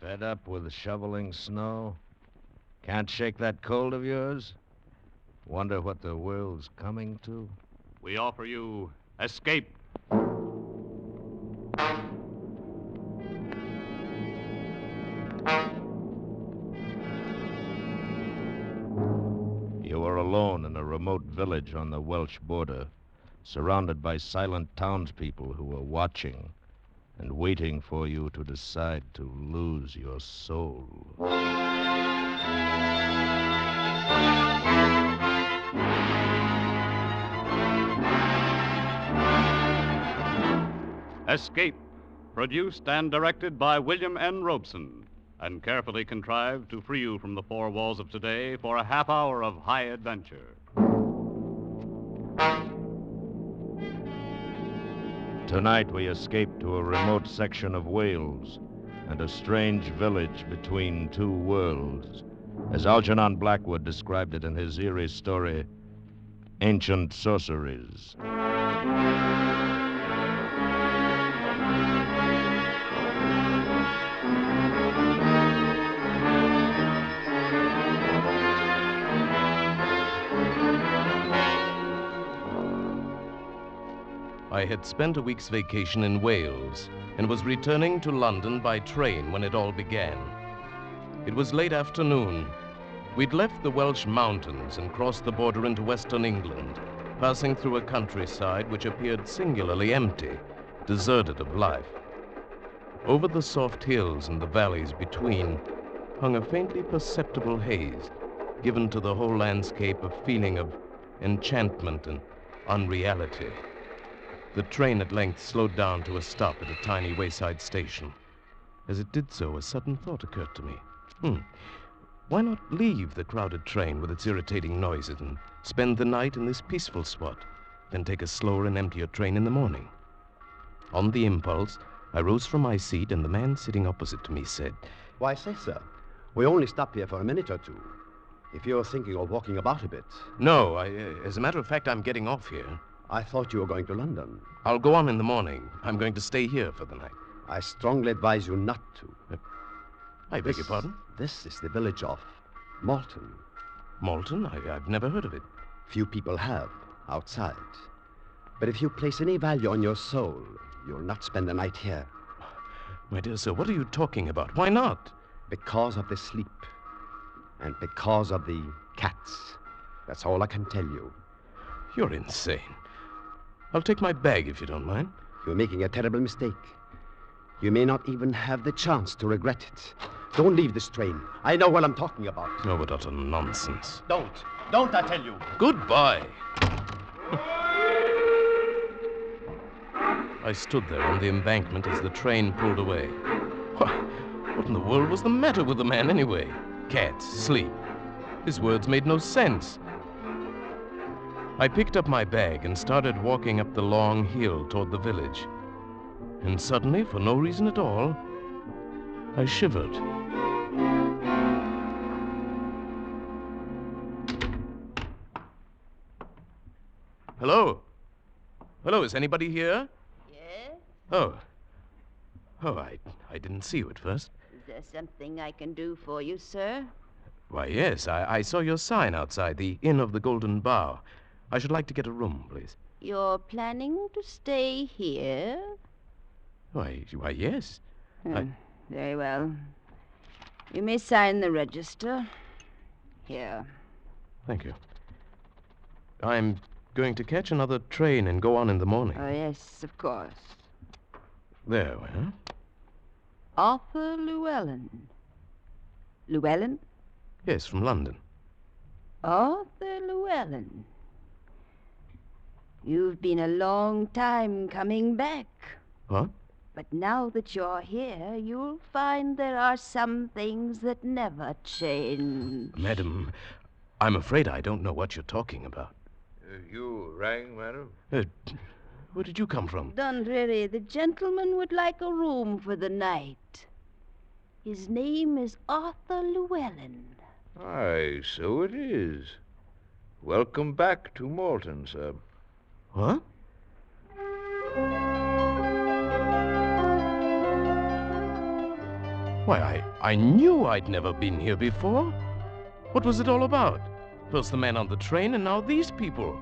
Fed up with shoveling snow? Can't shake that cold of yours? Wonder what the world's coming to? We offer you Escape. You are alone in a remote village on the Welsh border, surrounded by silent townspeople who are watching and waiting for you to decide to lose your soul. Escape, produced and directed by William N. Robeson, and carefully contrived to free you from the four walls of today for a half hour of high adventure. Tonight we escape to a remote section of Wales and a strange village between two worlds, as Algernon Blackwood described it in his eerie story, Ancient Sorceries. I had spent a week's vacation in Wales and was returning to London by train when it all began. It was late afternoon. We'd left the Welsh mountains and crossed the border into western England, passing through a countryside which appeared singularly empty, deserted of life. Over the soft hills and the valleys between hung a faintly perceptible haze, given to the whole landscape a feeling of enchantment and unreality. The train at length slowed down to a stop at a tiny wayside station. As it did so, a sudden thought occurred to me. Why not leave the crowded train with its irritating noises and spend the night in this peaceful spot, then take a slower and emptier train in the morning? On the impulse, I rose from my seat, and the man sitting opposite to me said, Why, say, sir, we only stop here for a minute or two. If you're thinking of walking about a bit. No, as a matter of fact, I'm getting off here. I thought you were going to London. I'll go on in the morning. I'm going to stay here for the night. I strongly advise you not to. I beg your pardon? This is the village of Malton. Malton? I've never heard of it. Few people have, outside. But if you place any value on your soul, you'll not spend the night here. My dear sir, what are you talking about? Why not? Because of the sleep. And because of the cats. That's all I can tell you. You're insane. I'll take my bag if you don't mind. You're making a terrible mistake. You may not even have the chance to regret it. Don't leave this train. I know what I'm talking about. Oh, what utter nonsense. Don't. Don't, I tell you. Goodbye. I stood there on the embankment as the train pulled away. What in the world was the matter with the man anyway? Cats, sleep. His words made no sense. I picked up my bag and started walking up the long hill toward the village. And suddenly, for no reason at all, I shivered. Hello? Hello, is anybody here? Yes? Oh, I didn't see you at first. Is there something I can do for you, sir? Why, yes, I saw your sign outside, the Inn of the Golden Bough. I should like to get a room, please. You're planning to stay here? Why, yes. Very well. You may sign the register. Here. Thank you. I'm going to catch another train and go on in the morning. Oh, yes, of course. There we are. Arthur Llewellyn. Llewellyn? Yes, from London. Arthur Llewellyn. You've been a long time coming back. What? But now that you're here, you'll find there are some things that never change. Madam, I'm afraid I don't know what you're talking about. You rang, madam? Where did you come from? Dundreary, the gentleman would like a room for the night. His name is Arthur Llewellyn. Aye, so it is. Welcome back to Malton, sir. What? Why, I knew I'd never been here before. What was it all about? First the man on the train, and now these people.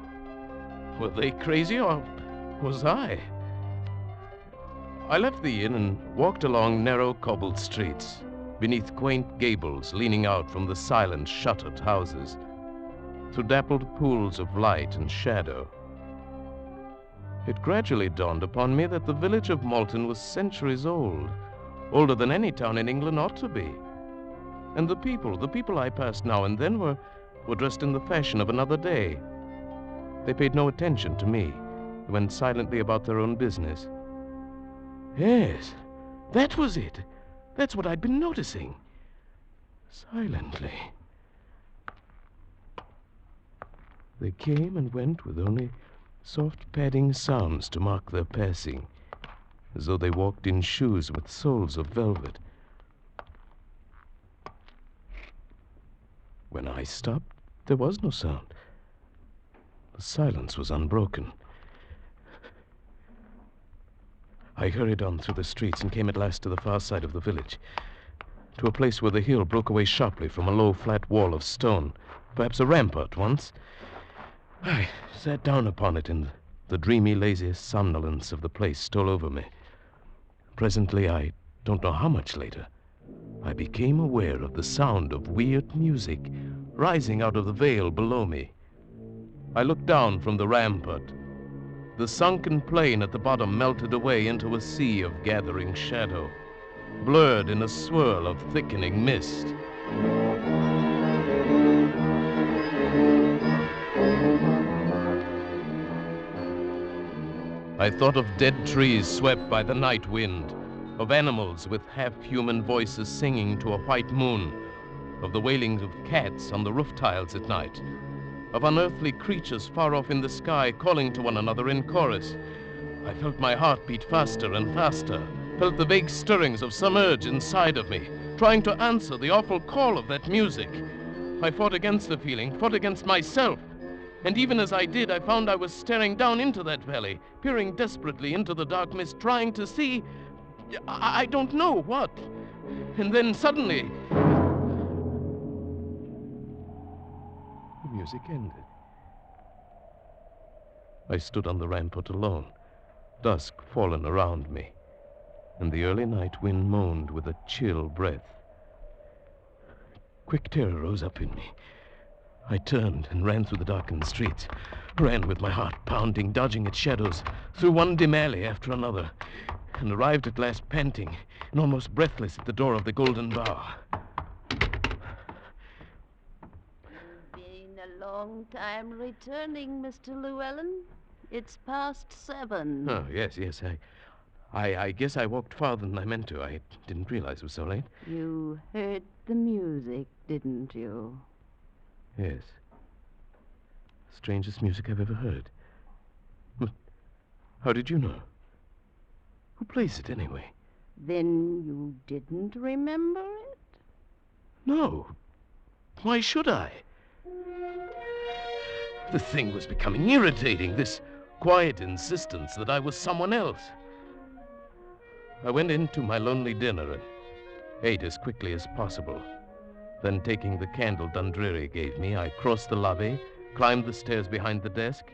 Were they crazy, or was I? I left the inn and walked along narrow cobbled streets, beneath quaint gables leaning out from the silent, shuttered houses, through dappled pools of light and shadow. It gradually dawned upon me that the village of Malton was centuries old, older than any town in England ought to be. And the people I passed now and then were dressed in the fashion of another day. They paid no attention to me. They went silently about their own business. Yes, that was it. That's what I'd been noticing. Silently. They came and went with only soft padding sounds to mark their passing, as though they walked in shoes with soles of velvet. When I stopped, there was no sound. The silence was unbroken. I hurried on through the streets and came at last to the far side of the village, to a place where the hill broke away sharply from a low, flat wall of stone, perhaps a rampart once. I sat down upon it, and the dreamy, lazy somnolence of the place stole over me. Presently, I don't know how much later, I became aware of the sound of weird music rising out of the vale below me. I looked down from the rampart. The sunken plain at the bottom melted away into a sea of gathering shadow, blurred in a swirl of thickening mist. I thought of dead trees swept by the night wind, of animals with half-human voices singing to a white moon, of the wailing of cats on the roof tiles at night, of unearthly creatures far off in the sky calling to one another in chorus. I felt my heart beat faster and faster, felt the vague stirrings of some urge inside of me, trying to answer the awful call of that music. I fought against the feeling, fought against myself. And even as I did, I found I was staring down into that valley, peering desperately into the dark mist, trying to see, I don't know what. And then suddenly, the music ended. I stood on the rampart alone, dusk fallen around me, and the early night wind moaned with a chill breath. Quick terror rose up in me. I turned and ran through the darkened streets, ran with my heart pounding, dodging its shadows, through one dim alley after another, and arrived at last panting and almost breathless at the door of the Golden Bower. You've been a long time returning, Mr. Llewellyn. It's past 7. Oh, yes. I guess I walked farther than I meant to. I didn't realize it was so late. You heard the music, didn't you? Yes. Strangest music I've ever heard. How did you know? Who plays it, anyway? Then you didn't remember it? No. Why should I? The thing was becoming irritating, this quiet insistence that I was someone else. I went in to my lonely dinner and ate as quickly as possible. Then, taking the candle Dundreary gave me, I crossed the lobby, climbed the stairs behind the desk,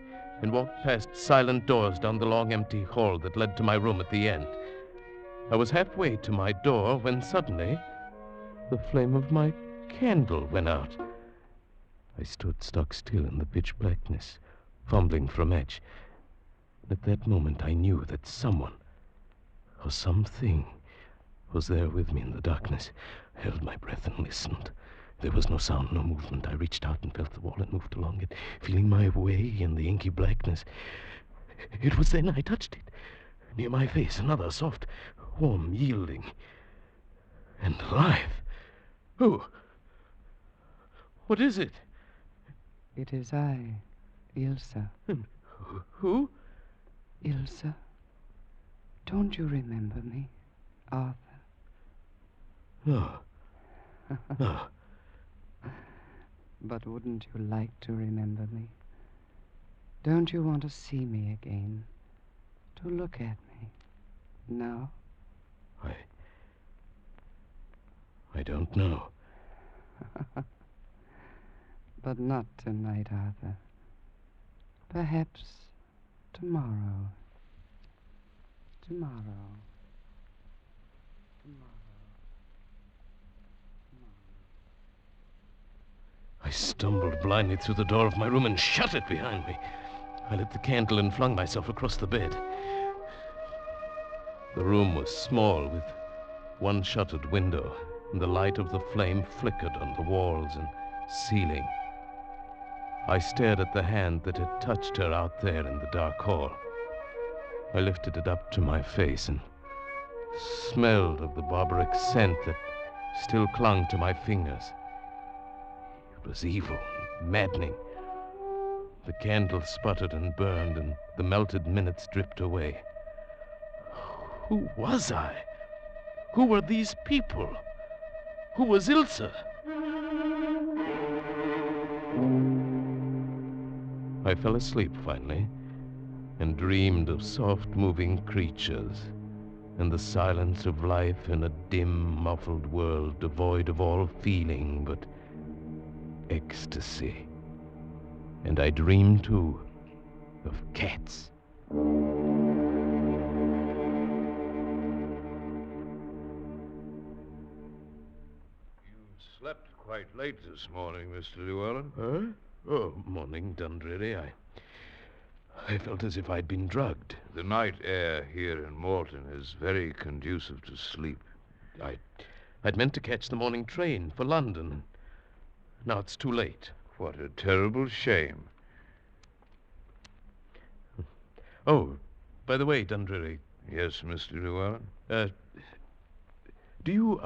and walked past silent doors down the long empty hall that led to my room at the end. I was halfway to my door when suddenly the flame of my candle went out. I stood stock still in the pitch blackness, fumbling for a match. At that moment I knew that someone, or something, was there with me in the darkness. I held my breath and listened. There was no sound, no movement. I reached out and felt the wall and moved along it, feeling my way in the inky blackness. It was then I touched it. Near my face, another soft, warm, yielding, and alive. Who? What is it? It is I, Ilsa. And who? Ilsa. Don't you remember me, Arthur? No. No. But wouldn't you like to remember me? Don't you want to see me again? To look at me? No? I don't know. But not tonight, Arthur. Perhaps tomorrow. Tomorrow. I stumbled blindly through the door of my room and shut it behind me. I lit the candle and flung myself across the bed. The room was small, with one shuttered window, and the light of the flame flickered on the walls and ceiling. I stared at the hand that had touched her out there in the dark hall. I lifted it up to my face and smelled of the barbaric scent that still clung to my fingers. It was evil and maddening. The candle sputtered and burned, and the melted minutes dripped away. Who was I? Who were these people? Who was Ilsa? I fell asleep finally, and dreamed of soft-moving creatures and the silence of life in a dim, muffled world devoid of all feeling but ecstasy. And I dreamed, too, of cats. Slept quite late this morning, Mr. Llewellyn. Huh? Oh, morning, Dundreary. I felt as if I'd been drugged. The night air here in Malton is very conducive to sleep. I'd meant to catch the morning train for London. Now it's too late. What a terrible shame. Oh, by the way, Dundreary. Yes, Mr. Llewellyn? Do you,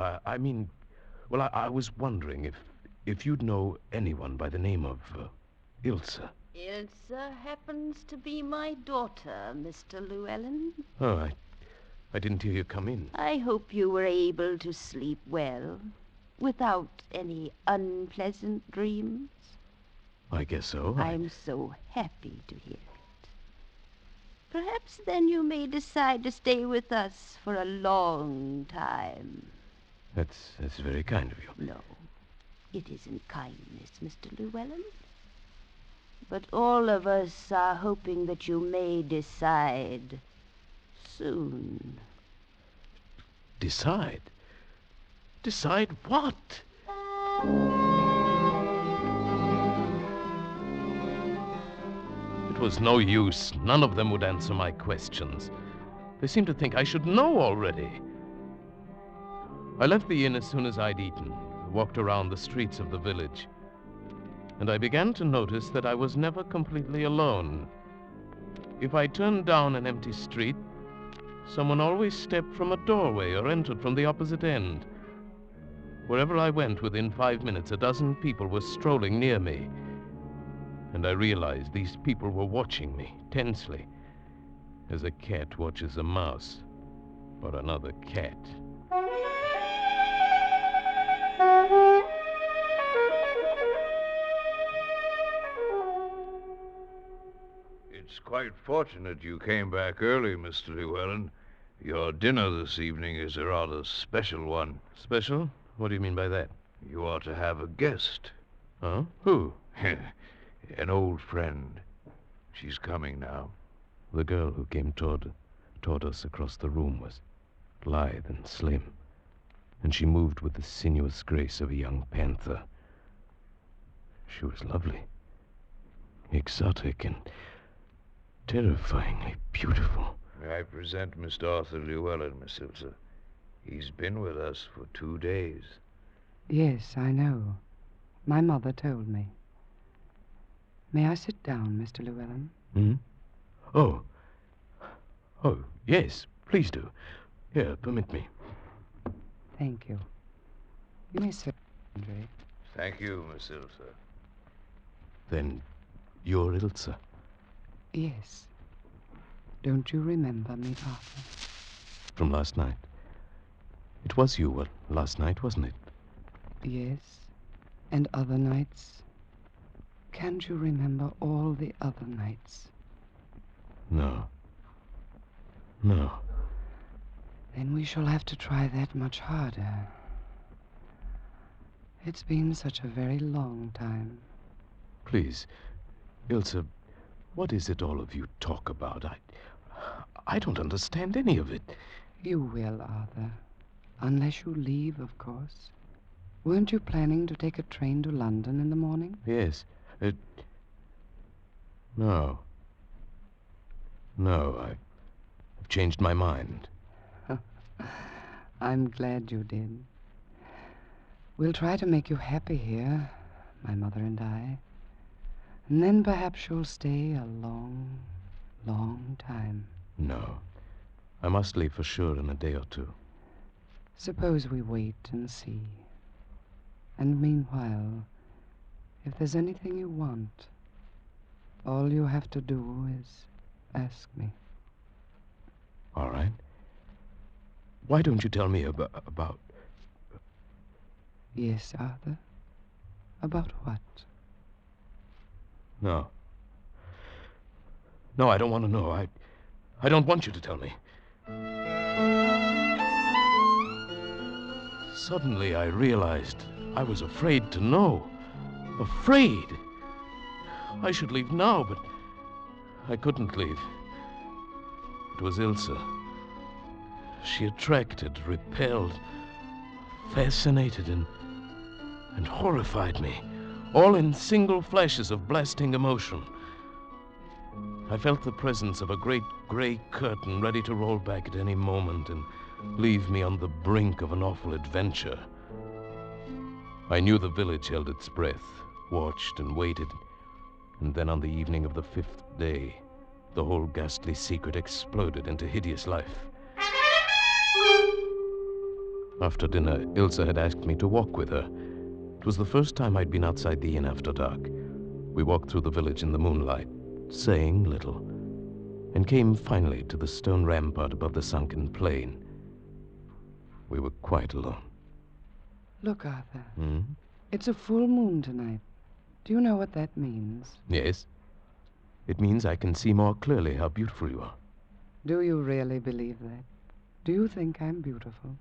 well, I was wondering if you'd know anyone by the name of Ilsa. Ilsa happens to be my daughter, Mr. Llewellyn. Oh, I didn't hear you come in. I hope you were able to sleep well, without any unpleasant dreams. I guess so. I'm so happy to hear it. Perhaps then you may decide to stay with us for a long time. That's very kind of you. No, it isn't kindness, Mr. Llewellyn. But all of us are hoping that you may decide soon. Decide? Decide what? It was no use. None of them would answer my questions. They seemed to think I should know already. I left the inn as soon as I'd eaten, walked around the streets of the village, and I began to notice that I was never completely alone. If I turned down an empty street, someone always stepped from a doorway or entered from the opposite end. Wherever I went, within 5 minutes, a dozen people were strolling near me. And I realized these people were watching me, tensely, as a cat watches a mouse or another cat. It's quite fortunate you came back early, Mr. Llewellyn. Your dinner this evening is a rather special one. Special? What do you mean by that? You are to have a guest. Huh? Who? An old friend. She's coming now. The girl who came toward us across the room was lithe and slim, and she moved with the sinuous grace of a young panther. She was lovely, exotic, and terrifyingly beautiful. May I present Mr. Arthur Llewellyn, Miss Ilsa? He's been with us for 2 days. Yes, I know. My mother told me. May I sit down, Mr. Llewellyn? Hmm? Oh, yes, please do. Here, permit me. Thank you. You may sit, Andre. Thank you, Miss Ilsa. Then you're Ilsa. Yes. Don't you remember me, Arthur? From last night. It was you last night, wasn't it? Yes. And other nights? Can't you remember all the other nights? No. Then we shall have to try that much harder. It's been such a very long time. Please, Ilse, what is it all of you talk about? I don't understand any of it. You will, Arthur. Unless you leave, of course. Weren't you planning to take a train to London in the morning? Yes. No. No, I've changed my mind. I'm glad you did. We'll try to make you happy here, my mother and I. And then perhaps you'll stay a long, long time. No. I must leave for sure in a day or two. Suppose we wait and see. And meanwhile, if there's anything you want, all you have to do is ask me. All right. Why don't you tell me about... Yes, Arthur? About what? No. No, I don't want to know. I don't want you to tell me. Suddenly, I realized I was afraid to know. Afraid. I should leave now, but I couldn't leave. It was Ilse. She attracted, repelled, fascinated, and horrified me, all in single flashes of blasting emotion. I felt the presence of a great gray curtain ready to roll back at any moment and leave me on the brink of an awful adventure. I knew the village held its breath, watched and waited, and then on the evening of the 5th day, the whole ghastly secret exploded into hideous life. After dinner, Ilse had asked me to walk with her. It was the first time I'd been outside the inn after dark. We walked through the village in the moonlight, saying little, and came finally to the stone rampart above the sunken plain. We were quite alone. Look, Arthur. Hmm? It's a full moon tonight. Do you know what that means? Yes. It means I can see more clearly how beautiful you are. Do you really believe that? Do you think I'm beautiful?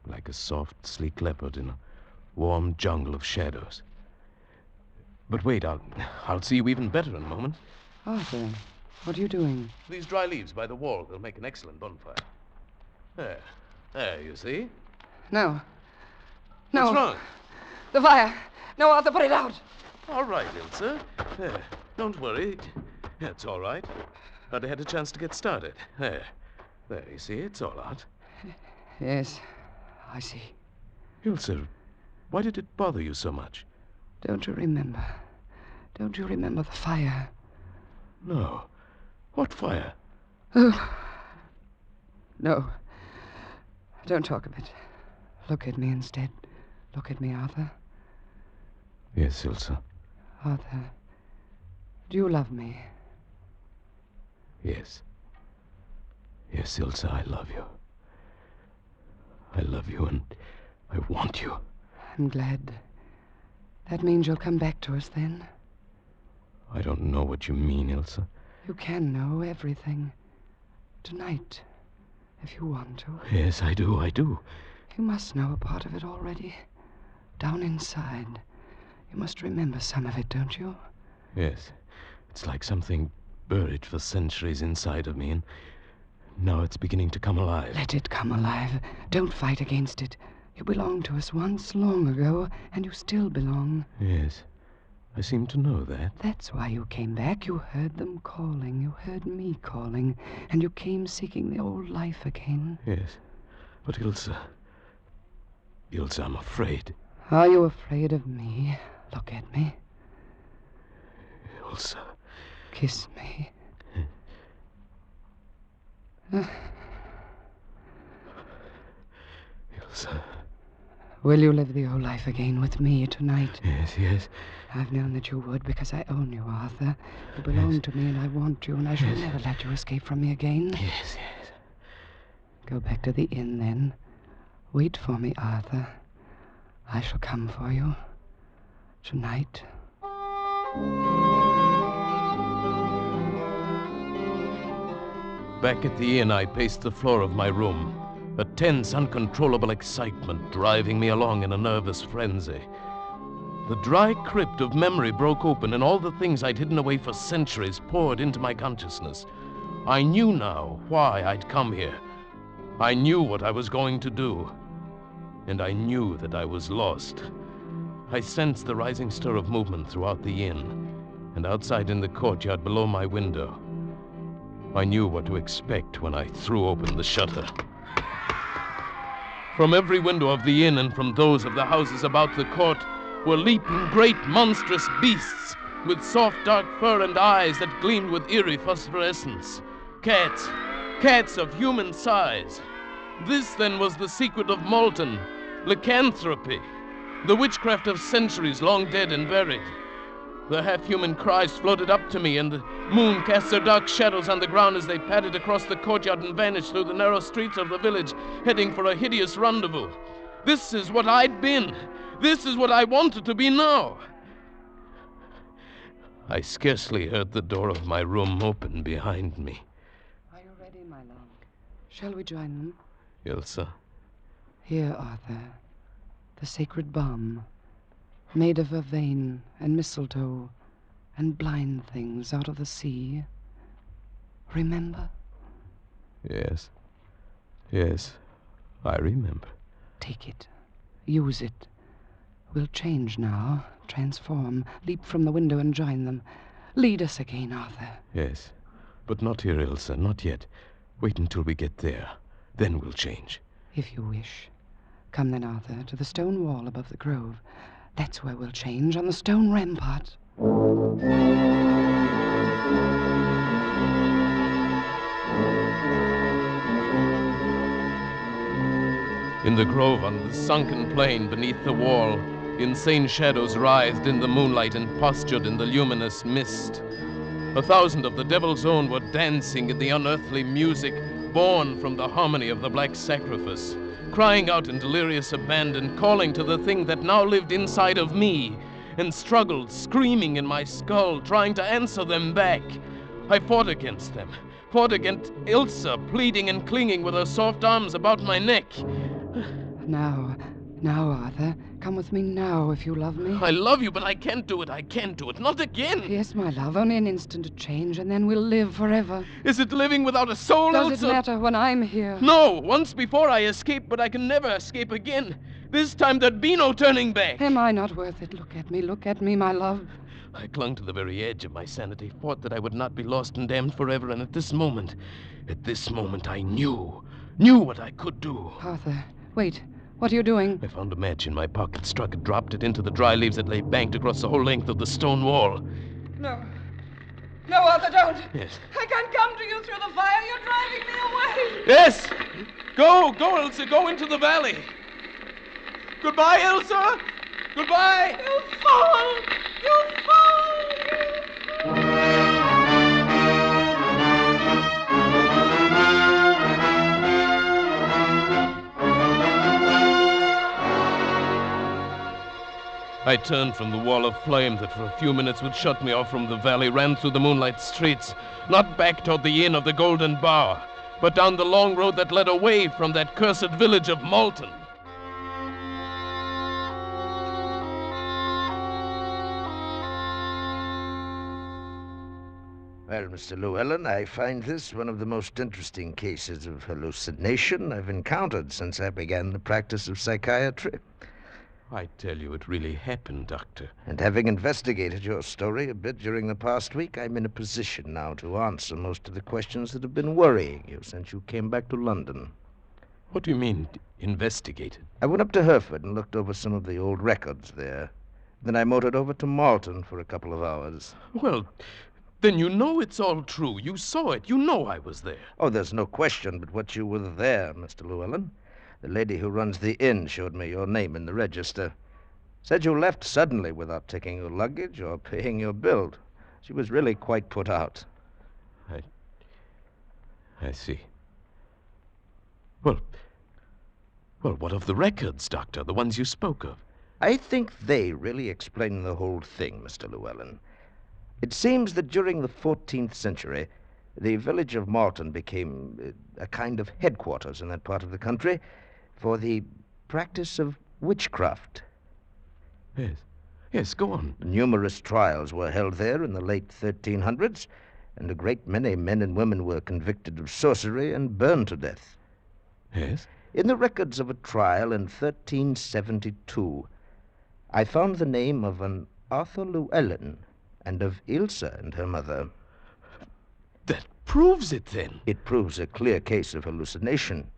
Like a soft, sleek leopard in a warm jungle of shadows. But wait, I'll see you even better in a moment. Arthur, what are you doing? These dry leaves by the wall, they'll make an excellent bonfire. There, you see? No. No. What's wrong? The fire. No, Arthur, put it out. All right, Ilse. There, don't worry. It's all right. Hardly had a chance to get started. There, you see, it's all out. Yes, I see. Ilse, why did it bother you so much? Don't you remember? Don't you remember the fire? No. What fire? Oh. No. Don't talk of it. Look at me instead. Look at me, Arthur. Yes, Ilse. Arthur, do you love me? Yes. Yes, Ilse, I love you. I love you and I want you. I'm glad. That means you'll come back to us then. I don't know what you mean, Ilse. You can know everything. Tonight, if you want to. Yes, I do. You must know a part of it already. Down inside. You must remember some of it, don't you? Yes. It's like something buried for centuries inside of me, and now it's beginning to come alive. Let it come alive. Don't fight against it. You belonged to us once, long ago, and you still belong. Yes. I seem to know that. That's why you came back. You heard them calling. You heard me calling. And you came seeking the old life again. Yes. But Ilse, I'm afraid. Are you afraid of me? Look at me. Ilse. Kiss me. Ilse. Will you live the old life again with me tonight? Yes. I've known that you would because I own you, Arthur. You belong to me and I want you, and I shall never let you escape from me again. Yes. Go back to the inn, then. Wait for me, Arthur. I shall come for you. Tonight. Back at the inn, I paced the floor of my room, a tense, uncontrollable excitement driving me along in a nervous frenzy. The dry crypt of memory broke open, and all the things I'd hidden away for centuries poured into my consciousness. I knew now why I'd come here. I knew what I was going to do. And I knew that I was lost. I sensed the rising stir of movement throughout the inn, and outside in the courtyard below my window. I knew what to expect when I threw open the shutter. From every window of the inn and from those of the houses about the court were leaping great monstrous beasts with soft dark fur and eyes that gleamed with eerie phosphorescence. Cats of human size. This then was the secret of Malton, lycanthropy, the witchcraft of centuries long dead and buried. The half-human cries floated up to me, and the moon cast their dark shadows on the ground as they padded across the courtyard and vanished through the narrow streets of the village, heading for a hideous rendezvous. This is what I'd been. This is what I wanted to be now. I scarcely heard the door of my room open behind me. Are you ready, my love? Shall we join them? Ilsa. Here, Arthur, the sacred balm, made of vervain and mistletoe and blind things out of the sea. Remember? Yes. Yes, I remember. Take it. Use it. We'll change now, transform, leap from the window and join them. Lead us again, Arthur. Yes, but not here, Ilsa, not yet. Wait until we get there. Then we'll change. If you wish. Come then, Arthur, to the stone wall above the grove. That's where we'll change, on the stone rampart. In the grove on the sunken plain beneath the wall, insane shadows writhed in the moonlight and postured in the luminous mist. 1,000 of the Devil's Own were dancing in the unearthly music born from the harmony of the black sacrifice, crying out in delirious abandon, calling to the thing that now lived inside of me, and struggled, screaming in my skull, trying to answer them back. I fought against them, fought against Ilsa, pleading and clinging with her soft arms about my neck. Now, Arthur, come with me now if you love me. I love you, but I can't do it, not again. Yes, my love, only an instant to change, and then we'll live forever. Is it living without a soul, Does Ilsa? it matter when I'm here? No, once before I escaped, but I can never escape again. This time there'd be no turning back. Am I not worth it? Look at me, my love. I clung to the very edge of my sanity, fought that I would not be lost and damned forever, and at this moment I knew what I could do. Arthur, wait. What are you doing? I found a match in my pocket, struck it, dropped it into the dry leaves that lay banked across the whole length of the stone wall. No, Arthur, don't. Yes. I can't come to you through the fire. You're driving me away. Yes! Go, Ilsa, go into the valley. Goodbye, Ilsa! Goodbye! You fall! You fall! I turned from the wall of flame that for a few minutes would shut me off from the valley, ran through the moonlight streets, not back toward the inn of the Golden Bower, but down the long road that led away from that cursed village of Malton. Well, Mr. Llewellyn, I find this one of the most interesting cases of hallucination I've encountered since I began the practice of psychiatry. I tell you, it really happened, Doctor. And having investigated your story a bit during the past week, I'm in a position now to answer most of the questions that have been worrying you since you came back to London. What do you mean, investigated? I went up to Hereford and looked over some of the old records there. Then I motored over to Malton for a couple of hours. Well, then you know it's all true. You saw it. You know I was there. Oh, there's no question but what you were there, Mr. Llewellyn. The lady who runs the inn showed me your name in the register. Said you left suddenly without taking your luggage or paying your bill. She was really quite put out. I see. Well, what of the records, Doctor, the ones you spoke of? I think they really explain the whole thing, Mr. Llewellyn. It seems that during the 14th century, The village of Malton became a kind of headquarters in that part of the country for the practice of witchcraft. Yes. Yes, go on. Numerous trials were held there in the late 1300s, and a great many men and women were convicted of sorcery and burned to death. Yes? In the records of a trial in 1372, I found the name of an Arthur Llewellyn and of Ilse and her mother. That proves it, then. It proves a clear case of hallucination.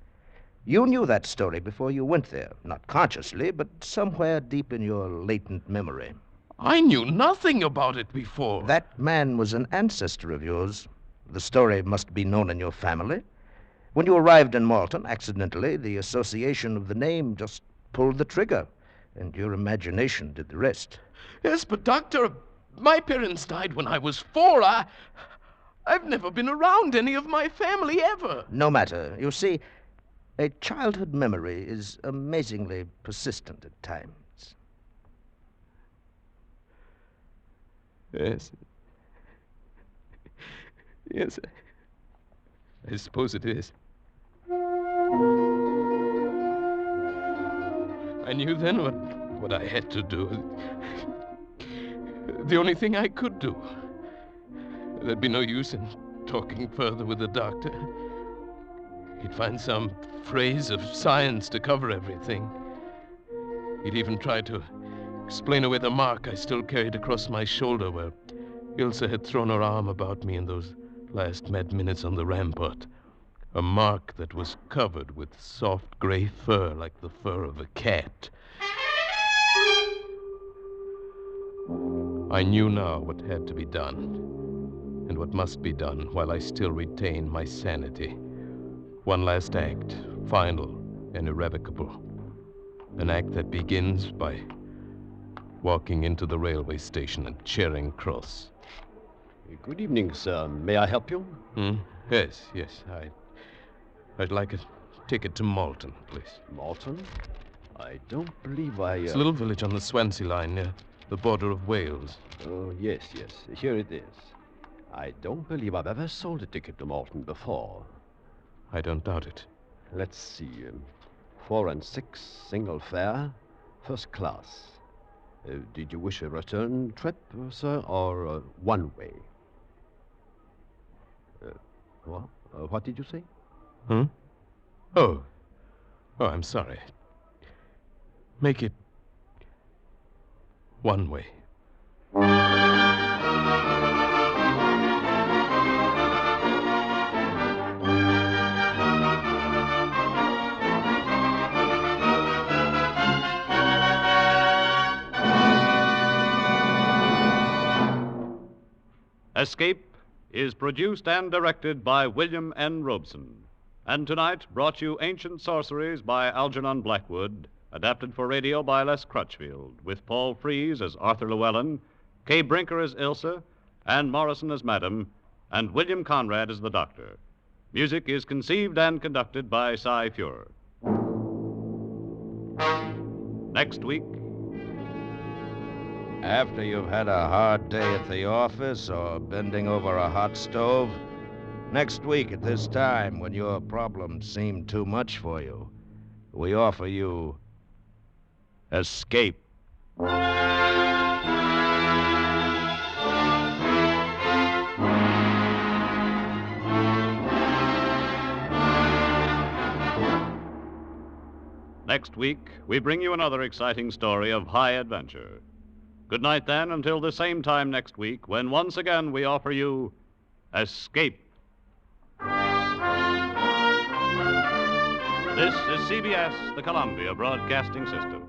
You knew that story before you went there, not consciously, but somewhere deep in your latent memory. I knew nothing about it before. That man was an ancestor of yours. The story must be known in your family. When you arrived in Malton, accidentally, the association of the name just pulled the trigger, and your imagination did the rest. Yes, but Doctor, my parents died when I was 4. I've never been around any of my family ever. No matter. You see, a childhood memory is amazingly persistent at times. Yes. Yes, I suppose it is. I knew then what I had to do. The only thing I could do. There'd be no use in talking further with the doctor. He'd find some phrase of science to cover everything. He'd even try to explain away the mark I still carried across my shoulder where Ilse had thrown her arm about me in those last mad minutes on the rampart. A mark that was covered with soft gray fur like the fur of a cat. I knew now what had to be done, and what must be done while I still retain my sanity. One last act, final and irrevocable. An act that begins by walking into the railway station at Charing Cross. Good evening, sir. May I help you? Yes. I'd like a ticket to Malton, please. Malton? I don't believe I... It's a little village on the Swansea line near the border of Wales. Oh, yes. Here it is. I don't believe I've ever sold a ticket to Malton before. I don't doubt it. Let's see. 4 and 6, single fare, first class. Did you wish a return trip, sir, or one way? What did you say? Oh, I'm sorry. Make it one way. Escape is produced and directed by William N. Robeson. And tonight brought you Ancient Sorceries by Algernon Blackwood, adapted for radio by Les Crutchfield, with Paul Frees as Arthur Llewellyn, Kay Brinker as Ilse, Ann Morrison as Madam, and William Conrad as the Doctor. Music is conceived and conducted by Cy Fuhrer. Next week, After you've had a hard day at the office or bending over a hot stove, next week at this time, when your problems seem too much for you, we offer you escape. Next week, we bring you another exciting story of high adventure. Good night, then, until the same time next week, when once again we offer you Escape. This is CBS, the Columbia Broadcasting System.